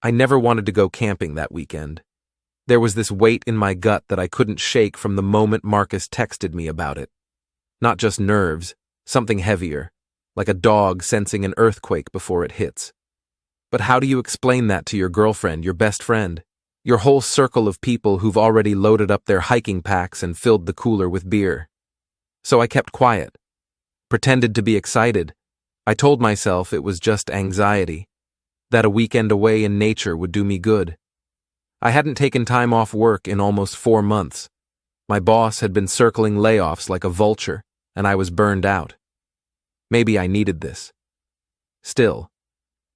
I never wanted to go camping that weekend. There was this weight in my gut that I couldn't shake from the moment Marcus texted me about it. Not just nerves, something heavier, like a dog sensing an earthquake before it hits. But how do you explain that to your girlfriend, your best friend, your whole circle of people who've already loaded up their hiking packs and filled the cooler with beer? So I kept quiet, pretended to be excited. I told myself it was just anxiety, that a weekend away in nature would do me good. I hadn't taken time off work in almost 4 months. My boss had been circling layoffs like a vulture, and I was burned out. Maybe I needed this. Still,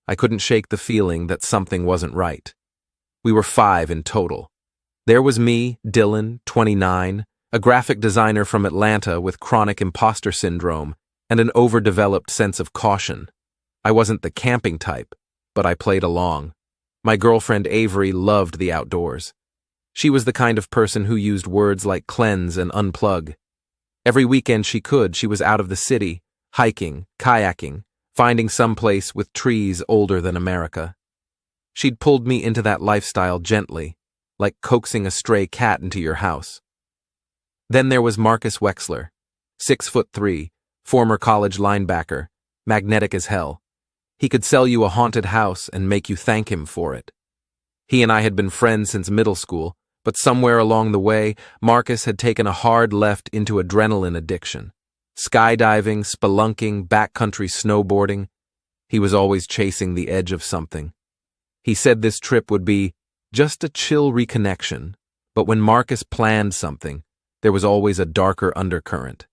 I couldn't shake the feeling that something wasn't right. We were 5 in total. There was me, Dylan, 29, a graphic designer from Atlanta with chronic imposter syndrome and an overdeveloped sense of caution. I wasn't the camping type, but I played along. My girlfriend Avery loved the outdoors. She was the kind of person who used words like cleanse and unplug. Every weekend she was out of the city, hiking, kayaking, finding some place with trees older than America. She'd pulled me into that lifestyle gently, like coaxing a stray cat into your house. Then there was Marcus Wexler, 6'3", former college linebacker, magnetic as hell. He could sell you a haunted house and make you thank him for it. He and I had been friends since middle school, but somewhere along the way, Marcus had taken a hard left into adrenaline addiction. Skydiving, spelunking, backcountry snowboarding. He was always chasing the edge of something. He said this trip would be just a chill reconnection, but when Marcus planned something, there was always a darker undercurrent.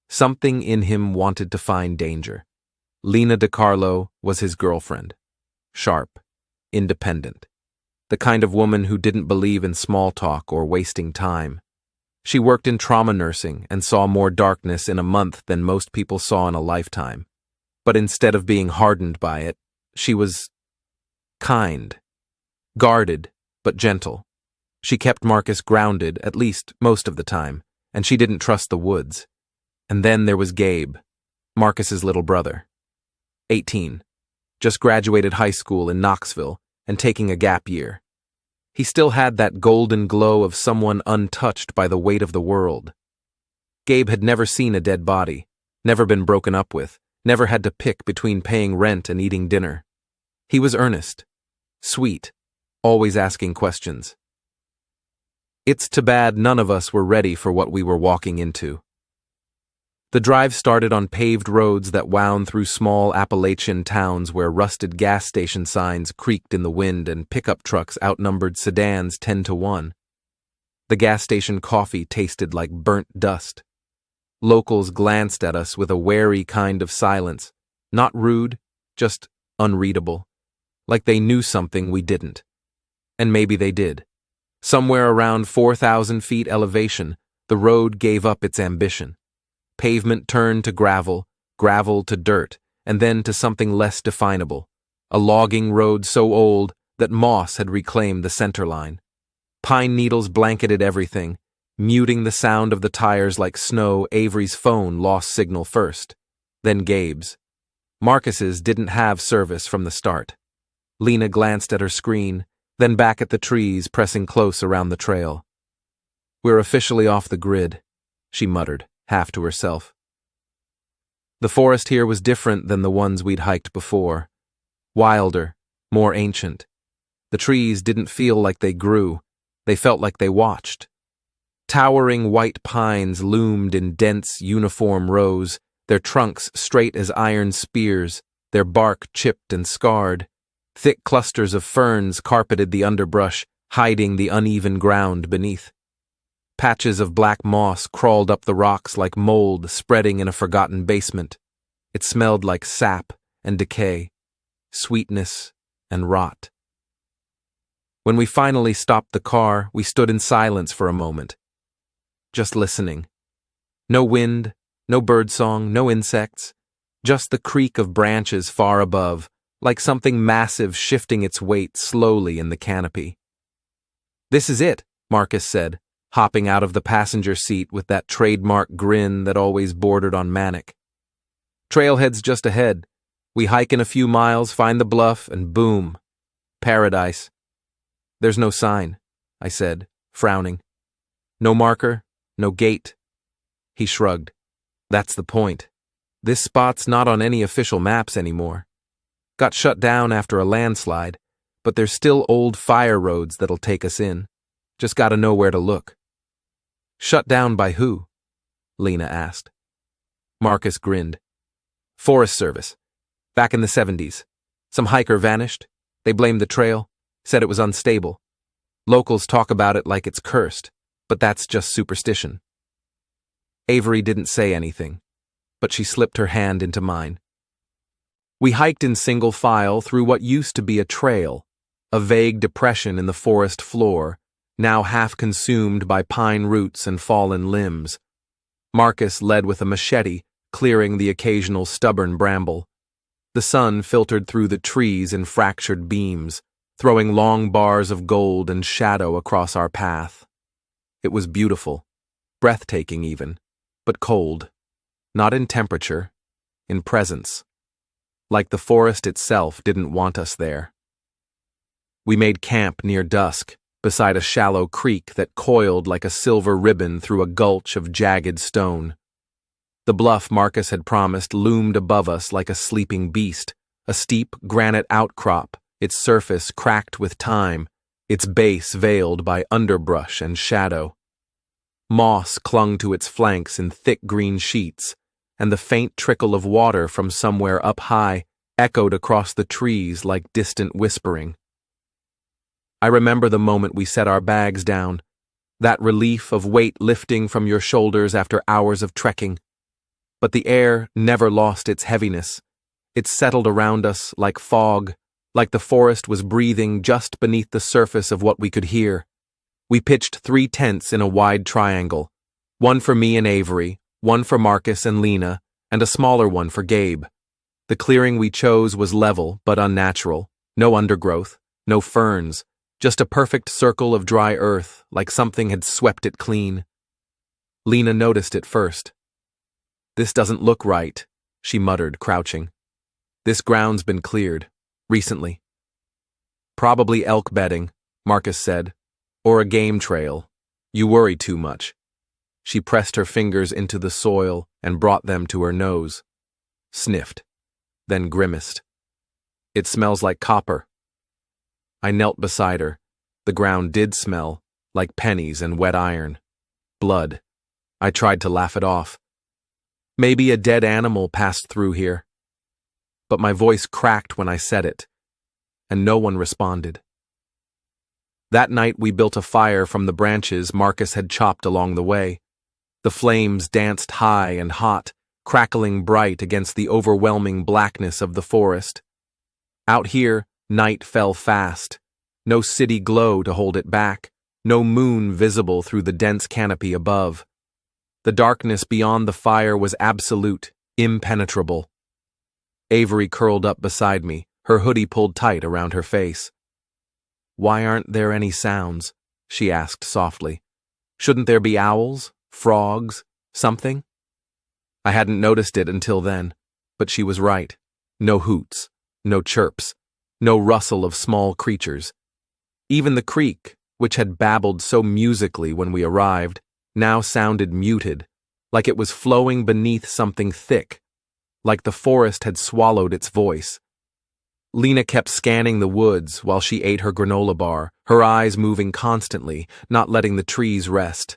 Something in him wanted to find danger. Lena DiCarlo was his girlfriend. Sharp, independent. The kind of woman who didn't believe in small talk or wasting time. She worked in trauma nursing and saw more darkness in a month than most people saw in a lifetime. But instead of being hardened by it, she was kind. Guarded, but gentle. She kept Marcus grounded, at least most of the time, and she didn't trust the woods. And then there was Gabe, Marcus's little brother. 18. Just graduated high school in Knoxville and taking a gap year. He still had that golden glow of someone untouched by the weight of the world. Gabe had never seen a dead body, never been broken up with, never had to pick between paying rent and eating dinner. He was earnest, sweet, always asking questions. It's too bad none of us were ready for what we were walking into. The drive started on paved roads that wound through small Appalachian towns where rusted gas station signs creaked in the wind and pickup trucks outnumbered sedans 10-1. The gas station coffee tasted like burnt dust. Locals glanced at us with a wary kind of silence, not rude, just unreadable, like they knew something we didn't. And maybe they did. Somewhere around 4,000 feet elevation, the road gave up its ambition. Pavement turned to gravel, gravel to dirt, and then to something less definable, a logging road so old that moss had reclaimed the center line. Pine needles blanketed everything, muting the sound of the tires like snow. Avery's phone lost signal first, then Gabe's. Marcus's didn't have service from the start. Lena glanced at her screen, then back at the trees pressing close around the trail. "We're officially off the grid," she muttered, half to herself. The forest here was different than the ones we'd hiked before. Wilder, more ancient. The trees didn't feel like they grew, they felt like they watched. Towering white pines loomed in dense, uniform rows, their trunks straight as iron spears, their bark chipped and scarred. Thick clusters of ferns carpeted the underbrush, hiding the uneven ground beneath. Patches of black moss crawled up the rocks like mold spreading in a forgotten basement. It smelled like sap and decay, sweetness and rot. When we finally stopped the car, we stood in silence for a moment, just listening. No wind, no birdsong, no insects, just the creak of branches far above, like something massive shifting its weight slowly in the canopy. "This is it," Marcus said, hopping out of the passenger seat with that trademark grin that always bordered on manic. "Trailhead's just ahead. We hike in a few miles, find the bluff, and boom. Paradise. There's no sign, I said, frowning. No marker, no gate. He shrugged. That's the point. This spot's not on any official maps anymore. Got shut down after a landslide, but there's still old fire roads that'll take us in. Just gotta know where to look. Shut down by who? Lena asked. Marcus grinned. Forest Service. Back in the 70s. Some hiker vanished. They blamed the trail, said it was unstable. Locals talk about it like it's cursed, but that's just superstition. Avery didn't say anything, but she slipped her hand into mine. We hiked in single file through what used to be a trail, a vague depression in the forest floor, now half consumed by pine roots and fallen limbs. Marcus led with a machete, clearing the occasional stubborn bramble. The sun filtered through the trees in fractured beams, throwing long bars of gold and shadow across our path. It was beautiful, breathtaking even, but cold, not in temperature, in presence. Like the forest itself didn't want us there. We made camp near dusk, beside a shallow creek that coiled like a silver ribbon through a gulch of jagged stone. The bluff Marcus had promised loomed above us like a sleeping beast, a steep granite outcrop, its surface cracked with time, its base veiled by underbrush and shadow. Moss clung to its flanks in thick green sheets, and the faint trickle of water from somewhere up high echoed across the trees like distant whispering. I remember the moment we set our bags down, that relief of weight lifting from your shoulders after hours of trekking. But the air never lost its heaviness. It settled around us like fog, like the forest was breathing just beneath the surface of what we could hear. We pitched 3 tents in a wide triangle, one for me and Avery, one for Marcus and Lena, and a smaller one for Gabe. The clearing we chose was level but unnatural, no undergrowth, no ferns, just a perfect circle of dry earth, like something had swept it clean. Lena noticed it first. This doesn't look right, she muttered, crouching. This ground's been cleared, recently. Probably elk bedding, Marcus said, or a game trail. You worry too much. She pressed her fingers into the soil and brought them to her nose. Sniffed, then grimaced. It smells like copper. I knelt beside her. The ground did smell, like pennies and wet iron. Blood. I tried to laugh it off. Maybe a dead animal passed through here. But my voice cracked when I said it, and no one responded. That night we built a fire from the branches Marcus had chopped along the way. The flames danced high and hot, crackling bright against the overwhelming blackness of the forest. Out here, night fell fast. No city glow to hold it back, no moon visible through the dense canopy above. The darkness beyond the fire was absolute, impenetrable. Avery curled up beside me, her hoodie pulled tight around her face. Why aren't there any sounds? She asked softly. Shouldn't there be owls, frogs, something? I hadn't noticed it until then, but she was right. No hoots, no chirps, no rustle of small creatures. Even the creek, which had babbled so musically when we arrived, now sounded muted, like it was flowing beneath something thick, like the forest had swallowed its voice. Lena kept scanning the woods while she ate her granola bar, her eyes moving constantly, not letting the trees rest.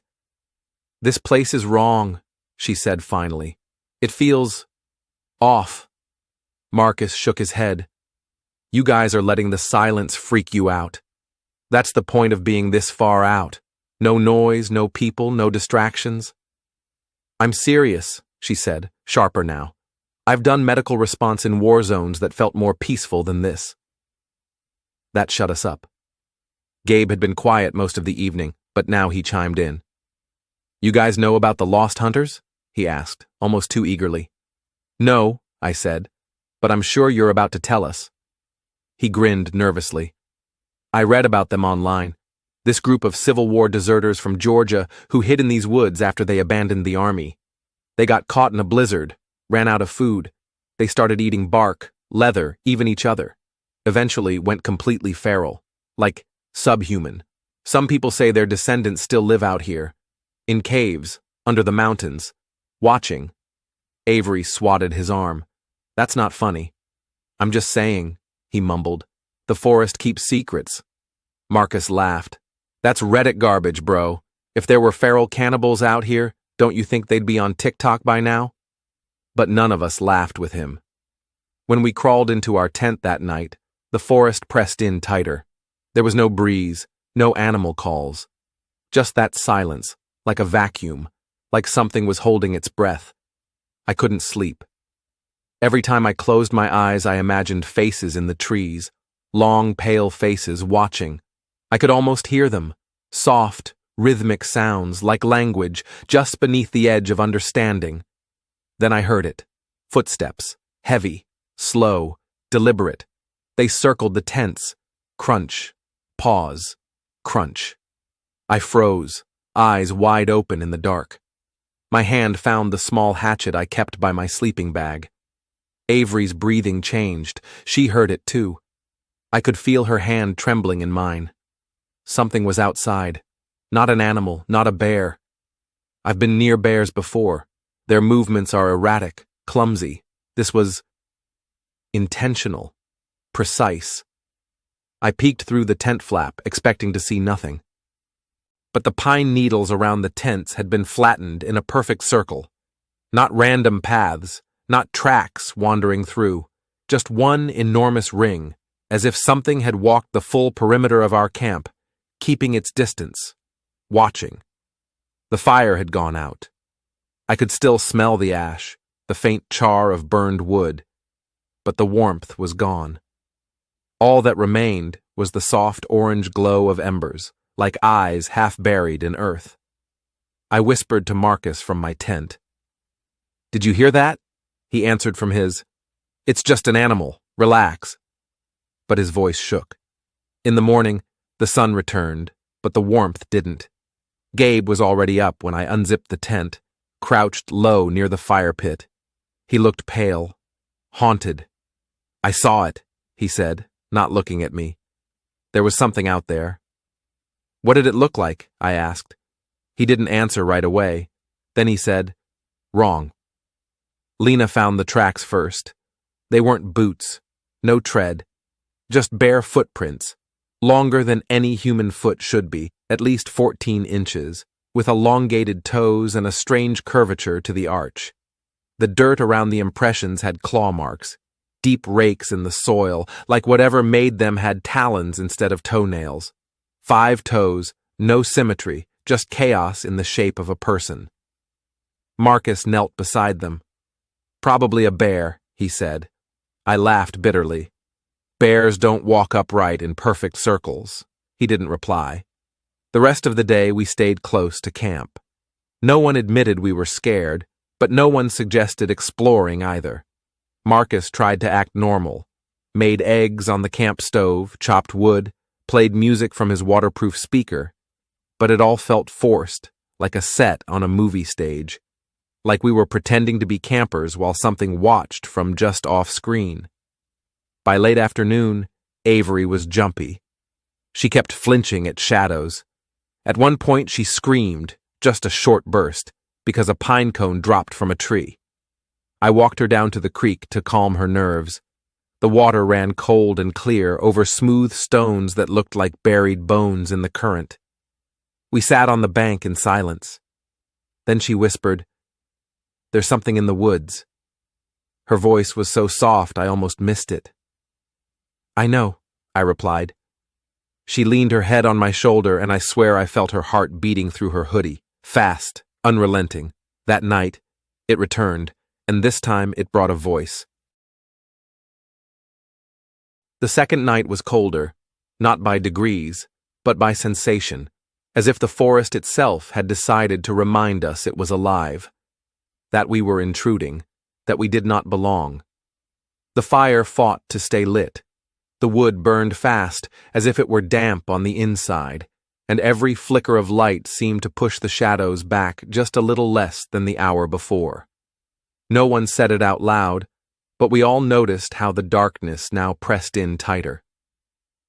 This place is wrong, she said finally. It feels off. Marcus shook his head. You guys are letting the silence freak you out. That's the point of being this far out. No noise, no people, no distractions. I'm serious, she said, sharper now. I've done medical response in war zones that felt more peaceful than this. That shut us up. Gabe had been quiet most of the evening, but now he chimed in. You guys know about the Lost Hunters? He asked, almost too eagerly. No, I said, but I'm sure you're about to tell us. He grinned nervously. I read about them online. This group of Civil War deserters from Georgia who hid in these woods after they abandoned the army. They got caught in a blizzard, ran out of food. They started eating bark, leather, even each other. eventually went completely feral, like subhuman. Some people say their descendants still live out here, in caves, under the mountains, watching. Avery swatted his arm. That's not funny. I'm just saying, he mumbled. The forest keeps secrets. Marcus laughed. That's Reddit garbage, bro. If there were feral cannibals out here, don't you think they'd be on TikTok by now? But none of us laughed with him. When we crawled into our tent that night, the forest pressed in tighter. There was no breeze, no animal calls. Just that silence, like a vacuum, like something was holding its breath. I couldn't sleep. Every time I closed my eyes, I imagined faces in the trees, long, pale faces watching. I could almost hear them, soft, rhythmic sounds, like language, just beneath the edge of understanding. Then I heard it. Footsteps, heavy, slow, deliberate. They circled the tents. Crunch, pause, crunch. I froze, eyes wide open in the dark. My hand found the small hatchet I kept by my sleeping bag. Avery's breathing changed. She heard it too. I could feel her hand trembling in mine. Something was outside. Not an animal, not a bear. I've been near bears before. Their movements are erratic, clumsy. This was intentional, precise. I peeked through the tent flap, expecting to see nothing. But the pine needles around the tents had been flattened in a perfect circle. Not random paths, not tracks wandering through, just one enormous ring, as if something had walked the full perimeter of our camp, keeping its distance, watching. The fire had gone out. I could still smell the ash, the faint char of burned wood, but the warmth was gone. All that remained was the soft orange glow of embers, like eyes half buried in earth. I whispered to Marcus from my tent. "Did you hear that?" He answered from his. "It's just an animal. Relax." But his voice shook. In the morning, the sun returned, but the warmth didn't. Gabe was already up when I unzipped the tent, crouched low near the fire pit. He looked pale, haunted. "I saw it," he said, not looking at me. There was something out there. "What did it look like?" I asked. He didn't answer right away. Then he said, "Wrong." Lena found the tracks first. They weren't boots, no tread, just bare footprints, longer than any human foot should be, at least 14 inches, with elongated toes and a strange curvature to the arch. The dirt around the impressions had claw marks, deep rakes in the soil, like whatever made them had talons instead of toenails. 5 toes, no symmetry, just chaos in the shape of a person. Marcus knelt beside them. "Probably a bear," he said. I laughed bitterly. "Bears don't walk upright in perfect circles." He didn't reply. The rest of the day we stayed close to camp. No one admitted we were scared, but no one suggested exploring either. Marcus tried to act normal, made eggs on the camp stove, chopped wood, played music from his waterproof speaker, but it all felt forced, like a set on a movie stage, like we were pretending to be campers while something watched from just off screen. By late afternoon, Avery was jumpy. She kept flinching at shadows. At one point she screamed, just a short burst, because a pine cone dropped from a tree. I walked her down to the creek to calm her nerves. The water ran cold and clear over smooth stones that looked like buried bones in the current. We sat on the bank in silence. Then she whispered, "There's something in the woods." Her voice was so soft I almost missed it. "I know," I replied. She leaned her head on my shoulder, and I swear I felt her heart beating through her hoodie, fast, unrelenting. That night, it returned, and this time it brought a voice. The second night was colder, not by degrees, but by sensation, as if the forest itself had decided to remind us it was alive, that we were intruding, that we did not belong. The fire fought to stay lit. The wood burned fast, as if it were damp on the inside, and every flicker of light seemed to push the shadows back just a little less than the hour before. No one said it out loud, but we all noticed how the darkness now pressed in tighter.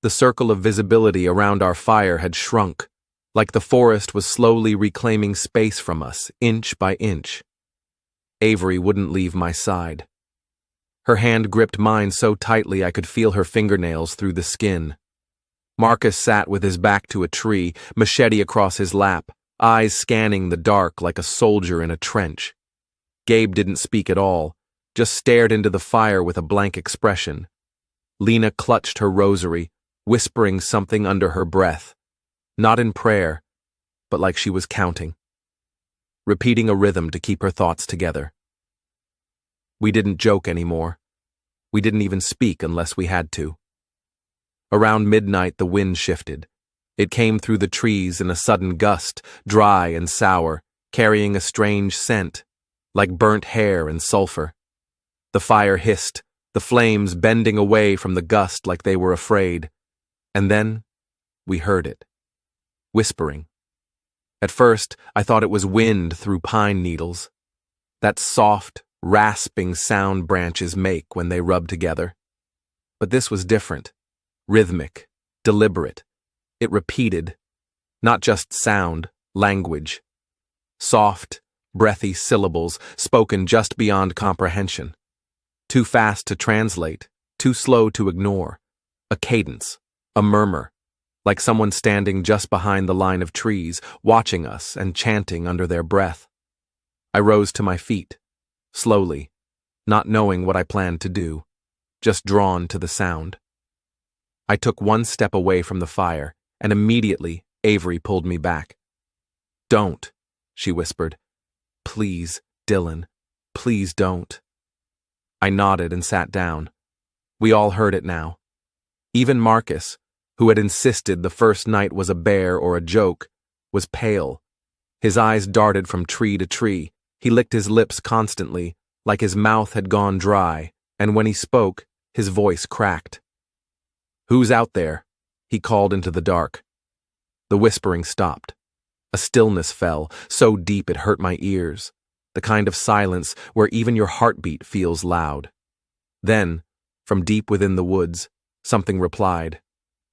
The circle of visibility around our fire had shrunk, like the forest was slowly reclaiming space from us, inch by inch. Avery wouldn't leave my side. Her hand gripped mine so tightly I could feel her fingernails through the skin. Marcus sat with his back to a tree, machete across his lap, eyes scanning the dark like a soldier in a trench. Gabe didn't speak at all, just stared into the fire with a blank expression. Lena clutched her rosary, whispering something under her breath, not in prayer, but like she was counting, repeating a rhythm to keep her thoughts together. We didn't joke anymore. We didn't even speak unless we had to. Around midnight, the wind shifted. It came through the trees in a sudden gust, dry and sour, carrying a strange scent, like burnt hair and sulfur. The fire hissed, the flames bending away from the gust like they were afraid. And then we heard it, whispering. At first, I thought it was wind through pine needles, that soft, rasping sound branches make when they rub together. But this was different, rhythmic, deliberate. It repeated, not just sound, language. Soft, breathy syllables spoken just beyond comprehension. Too fast to translate, too slow to ignore. A cadence, a murmur, like someone standing just behind the line of trees, watching us and chanting under their breath. I rose to my feet, slowly, not knowing what I planned to do, just drawn to the sound. I took one step away from the fire, and immediately Avery pulled me back. "Don't," she whispered. "Please, Dylan, please don't." I nodded and sat down. We all heard it now. Even Marcus, who had insisted the first night was a bear or a joke, was pale. His eyes darted from tree to tree. He licked his lips constantly, like his mouth had gone dry, and when he spoke, his voice cracked. "Who's out there?" he called into the dark. The whispering stopped. A stillness fell, so deep it hurt my ears, the kind of silence where even your heartbeat feels loud. Then, from deep within the woods, something replied,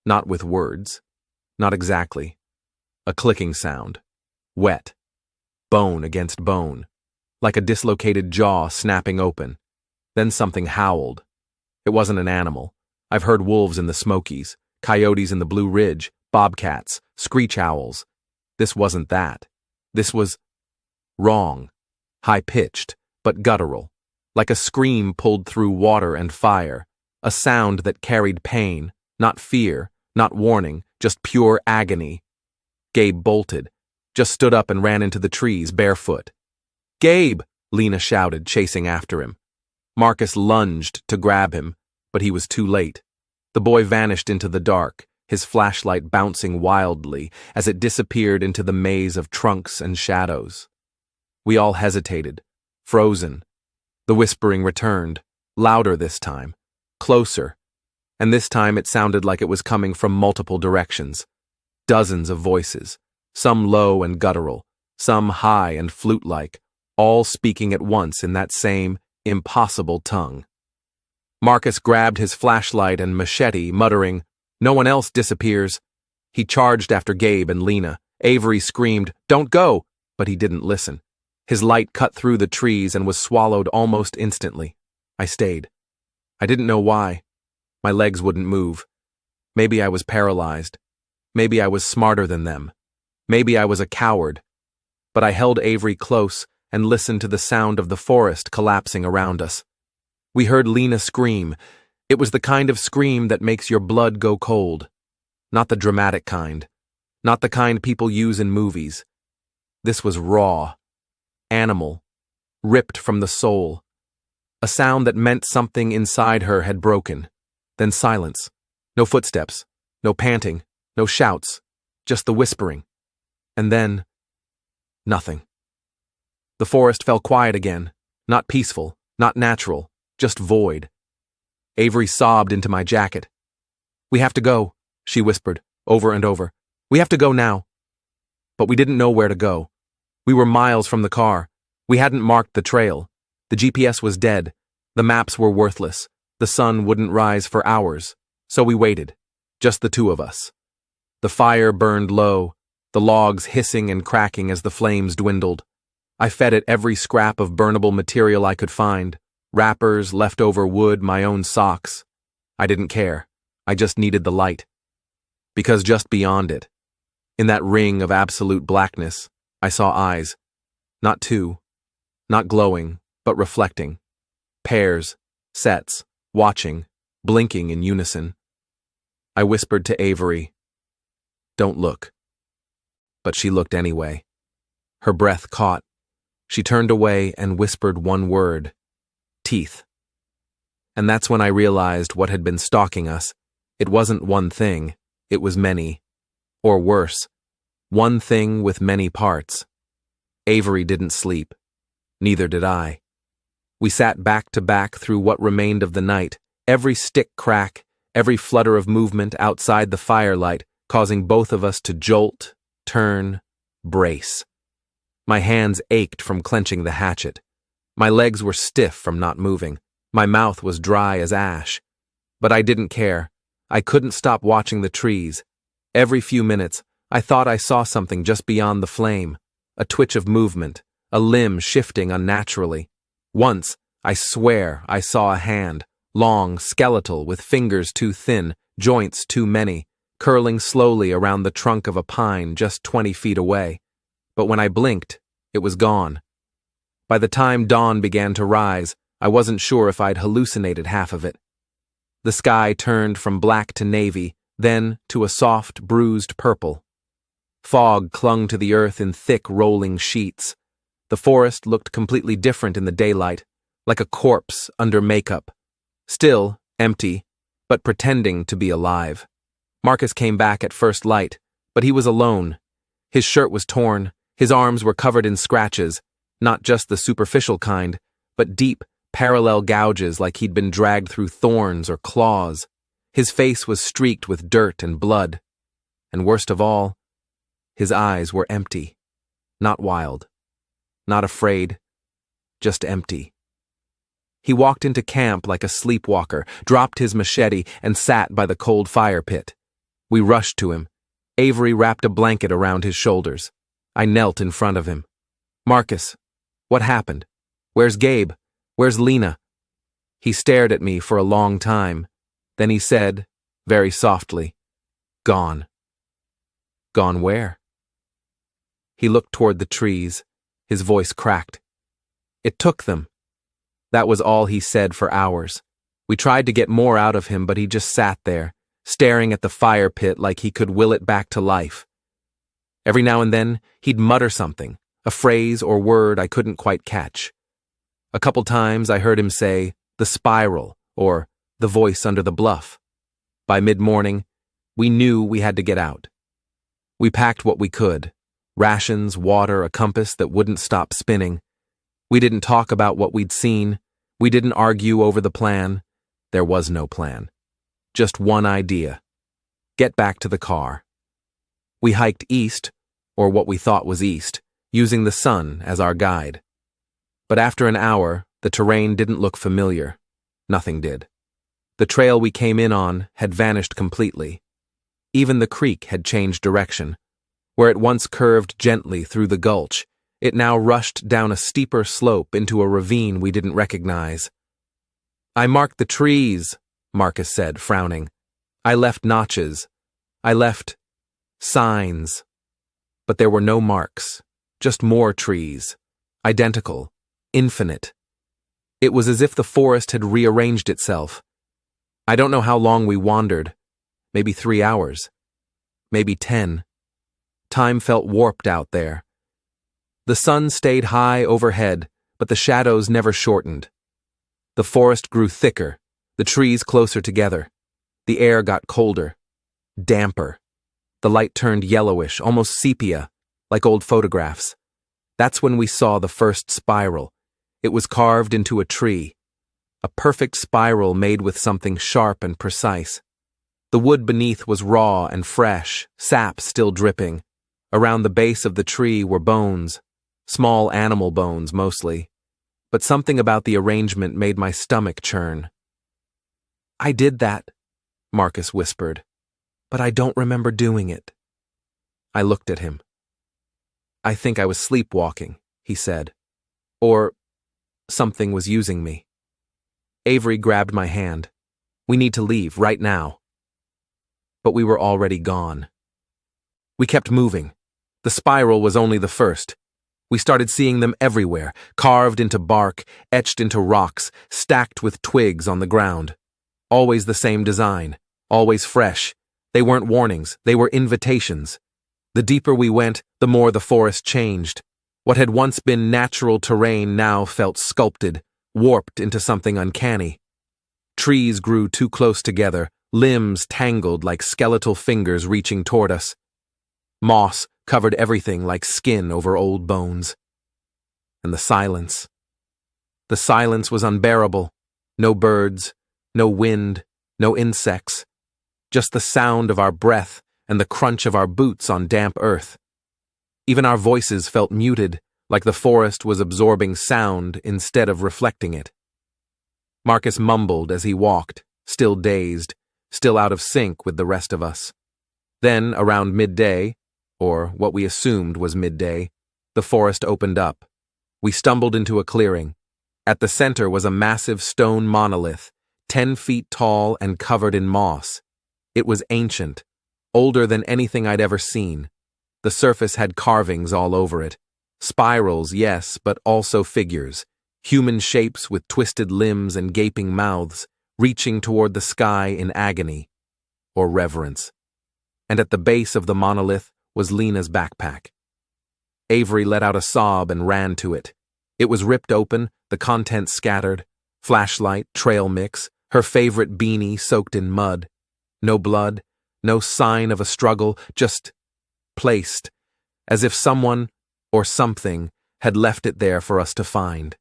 not with words, not exactly. A clicking sound, wet, bone against bone, like a dislocated jaw snapping open. Then something howled. It wasn't an animal. I've heard wolves in the Smokies, coyotes in the Blue Ridge, bobcats, screech owls. This wasn't that. This was wrong, high-pitched, but guttural, like a scream pulled through water and fire, a sound that carried pain, not fear, not warning, just pure agony. Gabe bolted, just stood up and ran into the trees barefoot. "Gabe!" Lena shouted, chasing after him. Marcus lunged to grab him, but he was too late. The boy vanished into the dark, his flashlight bouncing wildly as it disappeared into the maze of trunks and shadows. We all hesitated, frozen. The whispering returned, louder this time, closer, and this time it sounded like it was coming from multiple directions. Dozens of voices, some low and guttural, some high and flute-like, all speaking at once in that same, impossible tongue. Marcus grabbed his flashlight and machete, muttering, "No one else disappears." He charged after Gabe and Lena. Avery screamed, "Don't go!" but he didn't listen. His light cut through the trees and was swallowed almost instantly. I stayed. I didn't know why. My legs wouldn't move. Maybe I was paralyzed. Maybe I was smarter than them. Maybe I was a coward. But I held Avery close and listened to the sound of the forest collapsing around us. We heard Lena scream. It was the kind of scream that makes your blood go cold. Not the dramatic kind. Not the kind people use in movies. This was raw, animal, ripped from the soul. A sound that meant something inside her had broken. Then silence. No footsteps, no panting, no shouts, just the whispering. And then, nothing. The forest fell quiet again, not peaceful, not natural, just void. Avery sobbed into my jacket. "We have to go," she whispered, over and over. "We have to go now." But we didn't know where to go. We were miles from the car. We hadn't marked the trail. The GPS was dead. The maps were worthless. The sun wouldn't rise for hours, so we waited, just the two of us. The fire burned low, the logs hissing and cracking as the flames dwindled. I fed it every scrap of burnable material I could find, wrappers, leftover wood, my own socks. I didn't care. I just needed the light. Because just beyond it, in that ring of absolute blackness, I saw eyes. Not two, not glowing, but reflecting. Pairs, sets, watching, blinking in unison. I whispered to Avery, "Don't look." But she looked anyway. Her breath caught. She turned away and whispered one word, "Teeth." And that's when I realized what had been stalking us. It wasn't one thing, it was many. Or worse, one thing with many parts. Avery didn't sleep. Neither did I. We sat back to back through what remained of the night, every stick crack, every flutter of movement outside the firelight, causing both of us to jolt, turn, brace. My hands ached from clenching the hatchet. My legs were stiff from not moving. My mouth was dry as ash. But I didn't care. I couldn't stop watching the trees. Every few minutes, I thought I saw something just beyond the flame. A twitch of movement, a limb shifting unnaturally. Once, I swear, I saw a hand, long, skeletal, with fingers too thin, joints too many, curling slowly around the trunk of a pine just 20 feet away. But when I blinked, it was gone. By the time dawn began to rise, I wasn't sure if I'd hallucinated half of it. The sky turned from black to navy, then to a soft, bruised purple. Fog clung to the earth in thick, rolling sheets. The forest looked completely different in the daylight, like a corpse under makeup. Still empty, but pretending to be alive. Marcus came back at first light, but he was alone. His shirt was torn, his arms were covered in scratches, not just the superficial kind, but deep, parallel gouges like he'd been dragged through thorns or claws. His face was streaked with dirt and blood. And worst of all, his eyes were empty. Not wild. Not afraid. Just empty. He walked into camp like a sleepwalker, dropped his machete, and sat by the cold fire pit. We rushed to him. Avery wrapped a blanket around his shoulders. I knelt in front of him. "Marcus, what happened? Where's Gabe? Where's Lena?" He stared at me for a long time. Then he said, very softly, "Gone." "Gone where?" He looked toward the trees. His voice cracked. "It took them." That was all he said for hours. We tried to get more out of him, but he just sat there, staring at the fire pit like he could will it back to life. Every now and then, he'd mutter something, a phrase or word I couldn't quite catch. A couple times I heard him say, "the spiral," or "the voice under the bluff." By mid-morning, we knew we had to get out. We packed what we could: rations, water, a compass that wouldn't stop spinning. We didn't talk about what we'd seen. We didn't argue over the plan. There was no plan. Just one idea: get back to the car. We hiked east, or what we thought was east, using the sun as our guide. But after an hour, the terrain didn't look familiar. Nothing did. The trail we came in on had vanished completely. Even the creek had changed direction. Where it once curved gently through the gulch, it now rushed down a steeper slope into a ravine we didn't recognize. "I marked the trees," Marcus said, frowning. "I left notches. I left signs." But there were no marks, just more trees. Identical, infinite. It was as if the forest had rearranged itself. I don't know how long we wandered. Maybe 3 hours. Maybe 10. Time felt warped out there. The sun stayed high overhead, but the shadows never shortened. The forest grew thicker, the trees closer together. The air got colder, damper. The light turned yellowish, almost sepia, like old photographs. That's when we saw the first spiral. It was carved into a tree. A perfect spiral made with something sharp and precise. The wood beneath was raw and fresh, sap still dripping. Around the base of the tree were bones, small animal bones mostly. but something about the arrangement made my stomach churn. "I did that," Marcus whispered, "but I don't remember doing it." I looked at him. "I think I was sleepwalking," he said. "Or something was using me." Avery grabbed my hand. "We need to leave, right now." But we were already gone. We kept moving. The spiral was only the first. We started seeing them everywhere, carved into bark, etched into rocks, stacked with twigs on the ground. Always the same design, always fresh. They weren't warnings, they were invitations. The deeper we went, the more the forest changed. What had once been natural terrain now felt sculpted, warped into something uncanny. Trees grew too close together, limbs tangled like skeletal fingers reaching toward us. Moss covered everything like skin over old bones. And the silence. The silence was unbearable. No birds, no wind, no insects. Just the sound of our breath and the crunch of our boots on damp earth. Even our voices felt muted, like the forest was absorbing sound instead of reflecting it. Marcus mumbled as he walked, still dazed, still out of sync with the rest of us. Then, around midday, or what we assumed was midday, the forest opened up. We stumbled into a clearing. At the center was a massive stone monolith, 10 feet tall and covered in moss. It was ancient, older than anything I'd ever seen. The surface had carvings all over it. Spirals, yes, but also figures. Human shapes with twisted limbs and gaping mouths, reaching toward the sky in agony or reverence. And at the base of the monolith was Lena's backpack. Avery let out a sob and ran to it. It was ripped open, the contents scattered. Flashlight, trail mix, her favorite beanie soaked in mud. No blood, no sign of a struggle, just placed, as if someone or something had left it there for us to find.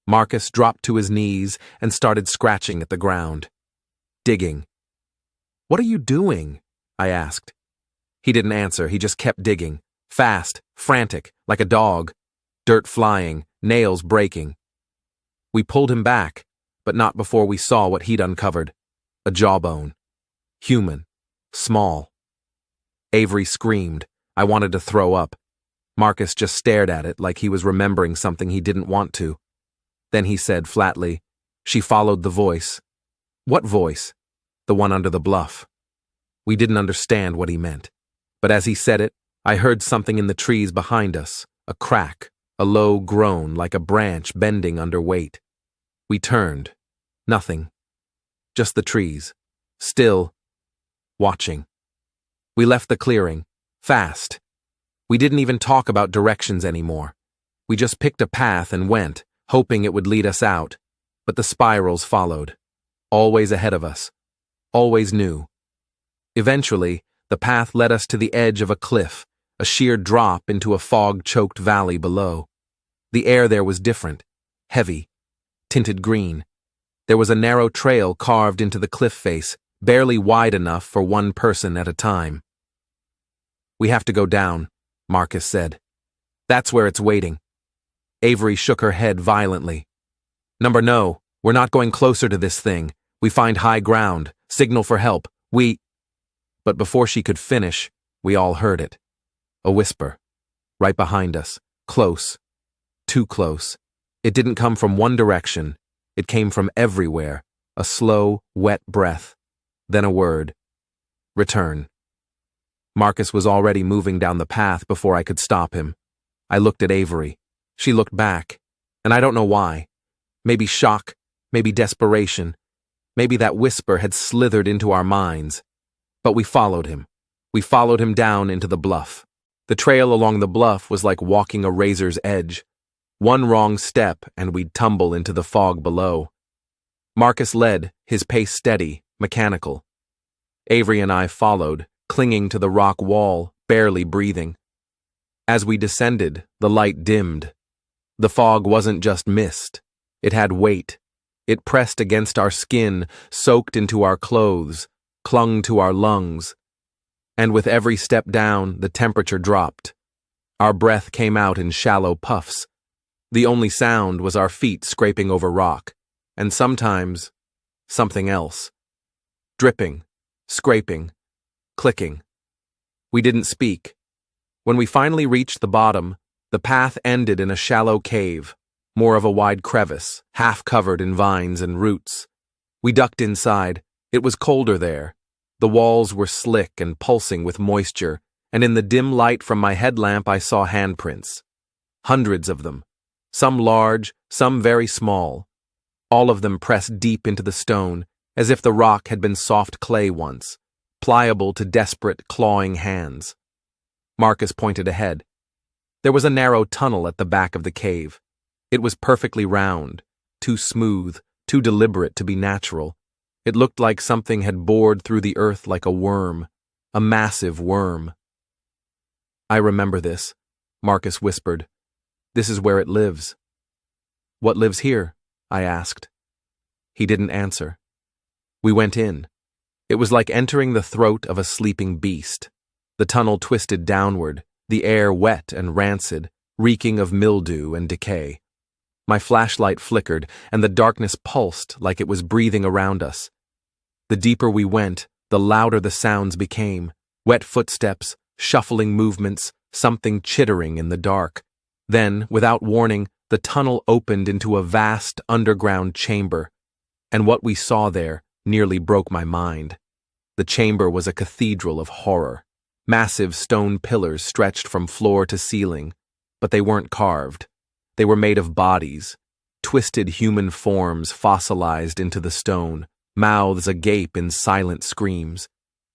Marcus dropped to his knees and started scratching at the ground. Digging. "What are you doing?" I asked. He didn't answer, he just kept digging. Fast, frantic, like a dog. Dirt flying, nails breaking. We pulled him back, but not before we saw what he'd uncovered. A jawbone. Human. Small. Avery screamed. I wanted to throw up. Marcus just stared at it like he was remembering something he didn't want to. Then he said flatly, "She followed the voice." "What voice?" "The one under the bluff." We didn't understand what he meant. But as he said it, I heard something in the trees behind us, a crack, a low groan like a branch bending under weight. We turned. Nothing. Just the trees. Still. Watching. We left the clearing. Fast. We didn't even talk about directions anymore. We just picked a path and went, hoping it would lead us out. But the spirals followed. Always ahead of us. Always new. Eventually, the path led us to the edge of a cliff, a sheer drop into a fog-choked valley below. The air there was different, heavy, tinted green. There was a narrow trail carved into the cliff face, barely wide enough for one person at a time. "We have to go down," Marcus said. "That's where it's waiting." Avery shook her head violently. No, we're not going closer to this thing. We find high ground, signal for help. But before she could finish, we all heard it. A whisper. Right behind us. Close. Too close. It didn't come from one direction. It came from everywhere. A slow, wet breath. Then a word. Return. Marcus was already moving down the path before I could stop him. I looked at Avery. She looked back. And I don't know why. Maybe shock. Maybe desperation. Maybe that whisper had slithered into our minds. But we followed him. We followed him down into the bluff. The trail along the bluff was like walking a razor's edge. One wrong step and we'd tumble into the fog below. Marcus led, his pace steady, mechanical. Avery and I followed, clinging to the rock wall, barely breathing. As we descended, the light dimmed. The fog wasn't just mist. It had weight. It pressed against our skin, soaked into our clothes, clung to our lungs. And with every step down, the temperature dropped. Our breath came out in shallow puffs. The only sound was our feet scraping over rock, and sometimes something else. Dripping, scraping, clicking. We didn't speak. When we finally reached the bottom, the path ended in a shallow cave, more of a wide crevice, half covered in vines and roots. We ducked inside. It was colder there. The walls were slick and pulsing with moisture, and in the dim light from my headlamp I saw handprints. Hundreds of them. Some large, some very small. All of them pressed deep into the stone, as if the rock had been soft clay once, pliable to desperate, clawing hands. Marcus pointed ahead. There was a narrow tunnel at the back of the cave. It was perfectly round, too smooth, too deliberate to be natural. It looked like something had bored through the earth like a worm, a massive worm. "I remember this," Marcus whispered. "This is where it lives." "What lives here?" I asked. He didn't answer. We went in. It was like entering the throat of a sleeping beast. The tunnel twisted downward, the air wet and rancid, reeking of mildew and decay. My flashlight flickered, and the darkness pulsed like it was breathing around us. The deeper we went, the louder the sounds became. Wet footsteps, shuffling movements, something chittering in the dark. Then, without warning, the tunnel opened into a vast underground chamber, and what we saw there nearly broke my mind. The chamber was a cathedral of horror. Massive stone pillars stretched from floor to ceiling, but they weren't carved. They were made of bodies, twisted human forms fossilized into the stone, mouths agape in silent screams.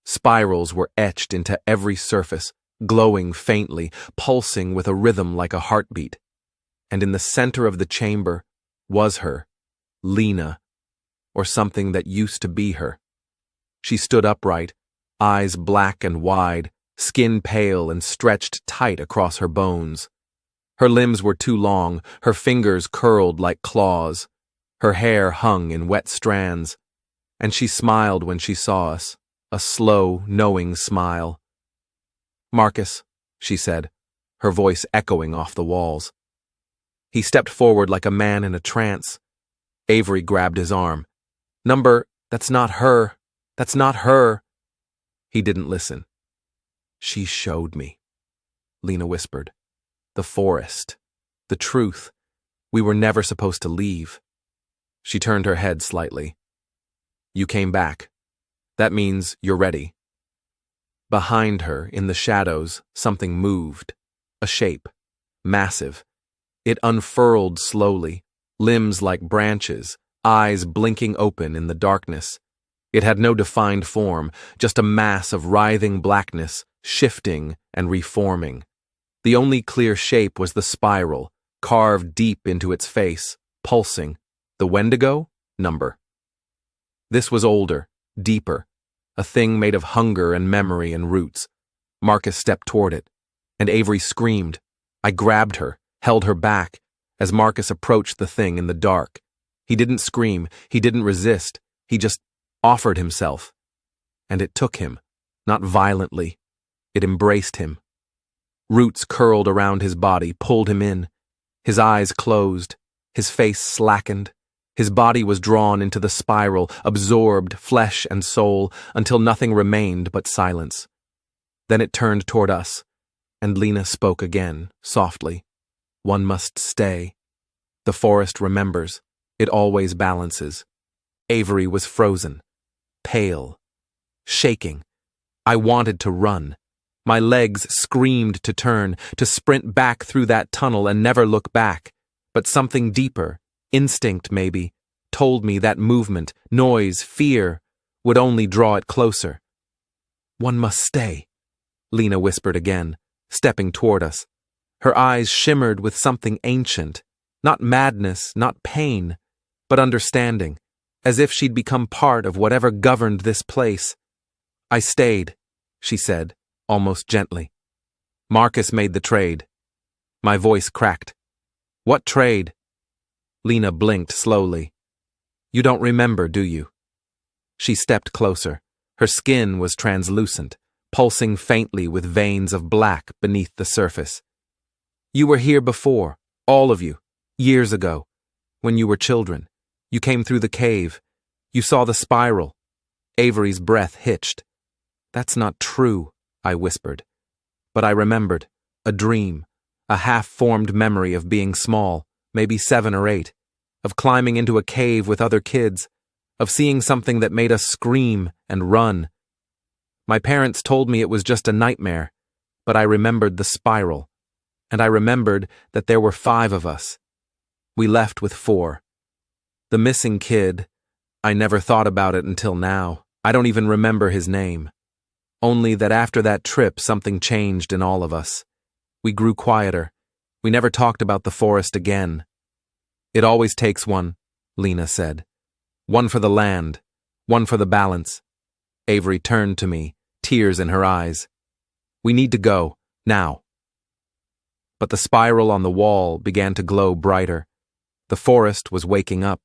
Spirals were etched into every surface, glowing faintly, pulsing with a rhythm like a heartbeat. And in the center of the chamber was her, Lena, or something that used to be her. She stood upright, eyes black and wide, skin pale and stretched tight across her bones. Her limbs were too long, her fingers curled like claws. Her hair hung in wet strands, and she smiled when she saw us, a slow, knowing smile. "Marcus," she said, her voice echoing off the walls. He stepped forward like a man in a trance. Avery grabbed his arm. That's not her. That's not her." He didn't listen. "She showed me," Lena whispered. "The forest. The truth. We were never supposed to leave." She turned her head slightly. "You came back. That means you're ready." Behind her, in the shadows, something moved. A shape. Massive. It unfurled slowly, limbs like branches, eyes blinking open in the darkness. It had no defined form, just a mass of writhing blackness, shifting and reforming. The only clear shape was the spiral, carved deep into its face, pulsing. The Wendigo? Number. This was older, deeper, a thing made of hunger and memory and roots. Marcus stepped toward it, and Avery screamed. I grabbed her, held her back, as Marcus approached the thing in the dark. He didn't scream, he didn't resist, he just offered himself. And it took him, not violently. It embraced him. Roots curled around his body, pulled him in. His eyes closed, his face slackened. His body was drawn into the spiral, absorbed flesh and soul, until nothing remained but silence. Then it turned toward us, and Lena spoke again, softly. "One must stay. The forest remembers. It always balances." Avery was frozen, pale, shaking. I wanted to run. My legs screamed to turn, to sprint back through that tunnel and never look back. But something deeper, instinct maybe, told me that movement, noise, fear, would only draw it closer. "One must stay," Lena whispered again, stepping toward us. Her eyes shimmered with something ancient, not madness, not pain, but understanding, as if she'd become part of whatever governed this place. "I stayed," she said, almost gently. "Marcus made the trade." My voice cracked. "What trade?" Lena blinked slowly. "You don't remember, do you?" She stepped closer. Her skin was translucent, pulsing faintly with veins of black beneath the surface. "You were here before, all of you. Years ago, when you were children, you came through the cave. You saw the spiral. Avery's breath hitched. That's not true, I whispered. But I remembered. A dream. A half-formed memory of being small, maybe 7 or 8, of climbing into a cave with other kids, of seeing something that made us scream and run. My parents told me it was just a nightmare, but I remembered the spiral, and I remembered that there were 5 of us. We left with 4. The missing kid, I never thought about it until now. I don't even remember his name. Only that after that trip something changed in all of us. We grew quieter. We never talked about the forest again. It always takes one, Lena said. One for the land, one for the balance. Avery turned to me, tears in her eyes. We need to go, now. But the spiral on the wall began to glow brighter. The forest was waking up.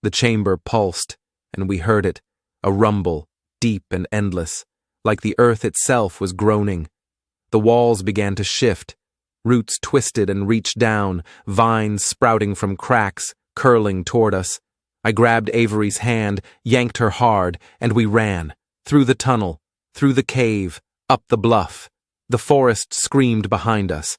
The chamber pulsed, and we heard it, a rumble, deep and endless, like the earth itself was groaning. The walls began to shift. Roots twisted and reached down, vines sprouting from cracks, curling toward us. I grabbed Avery's hand, yanked her hard, and we ran. Through the tunnel, through the cave, up the bluff. The forest screamed behind us.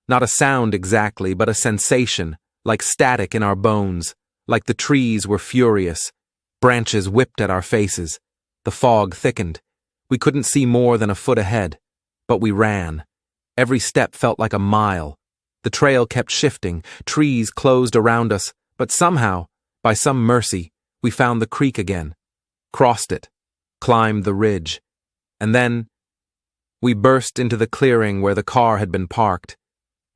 Not a sound exactly, but a sensation, like static in our bones, like the trees were furious. Branches whipped at our faces. The fog thickened. We couldn't see more than a foot ahead, but we ran. Every step felt like a mile. The trail kept shifting, trees closed around us, but somehow, by some mercy, we found the creek again, crossed it, climbed the ridge, and then we burst into the clearing where the car had been parked.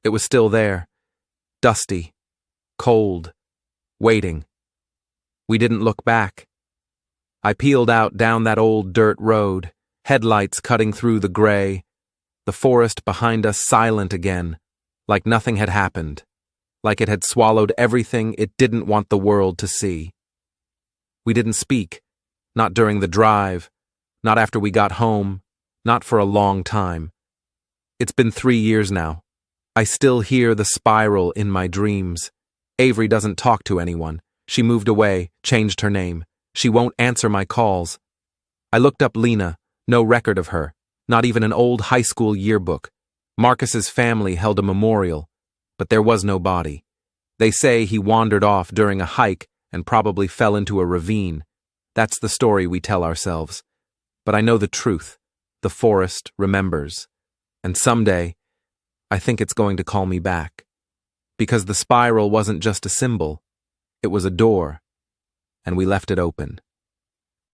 It was still there, dusty, cold, waiting. We didn't look back. I peeled out down that old dirt road, headlights cutting through the gray, the forest behind us silent again, like nothing had happened, like it had swallowed everything it didn't want the world to see. We didn't speak, not during the drive, not after we got home, not for a long time. It's been 3 years now. I still hear the spiral in my dreams. Avery doesn't talk to anyone. She moved away, changed her name. She won't answer my calls. I looked up Lena, no record of her, not even an old high school yearbook. Marcus's family held a memorial, but there was no body. They say he wandered off during a hike and probably fell into a ravine. That's the story we tell ourselves. But I know the truth. The forest remembers. And someday, I think it's going to call me back. Because the spiral wasn't just a symbol. It was a door, and we left it open.